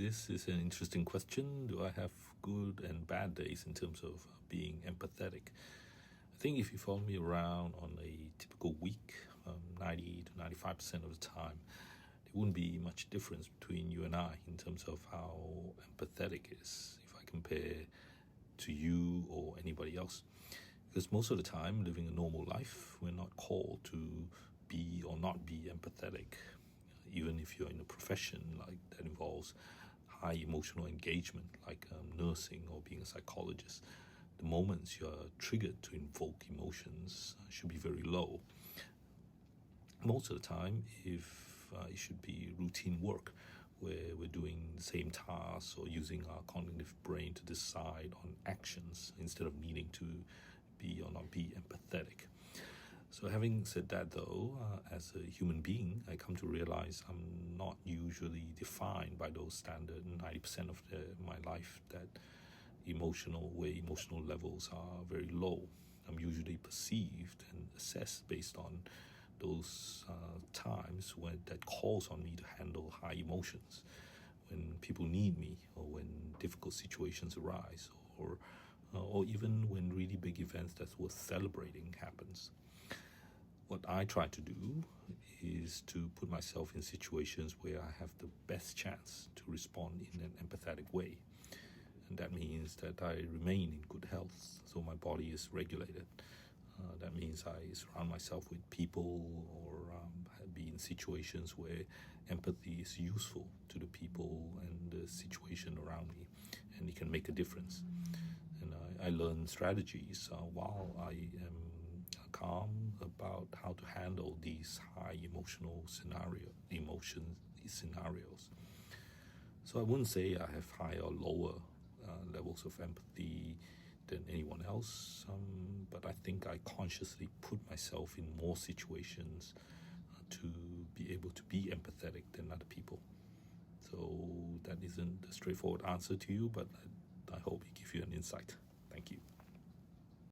This is an interesting question. Do I have good and bad days in terms of being empathetic? I think if you follow me around on a typical week, 90 to 95% of the time, there wouldn't be much difference between you and I in terms of how empathetic is if I compare to you or anybody else. Because most of the time, living a normal life, we're not called to be or not be empathetic. Even if you're in a profession like that involves high emotional engagement, like nursing or being a psychologist, the moments you're triggered to invoke emotions should be very low. Most of the time, if it should be routine work where we're doing the same tasks or using our cognitive brain to decide on actions instead of needing to be or not be empathetic. So having said that though, as a human being, I come to realize I'm not usually defined by those standard 90% of my life that emotional levels are very low. I'm usually perceived and assessed based on those times when that calls on me to handle high emotions, when people need me or when difficult situations arise or even when really big events that's worth celebrating happens. What I try to do is to put myself in situations where I have the best chance to respond in an empathetic way. And that means that I remain in good health, so my body is regulated. That means I surround myself with people or be in situations where empathy is useful to the people and the situation around me, and it can make a difference. And I learn strategies while I am calm about how to handle these high emotional scenarios. So I wouldn't say I have higher or lower levels of empathy than anyone else, but I think I consciously put myself in more situations to be able to be empathetic than other people. So that isn't a straightforward answer to you, but I hope it gives you an insight.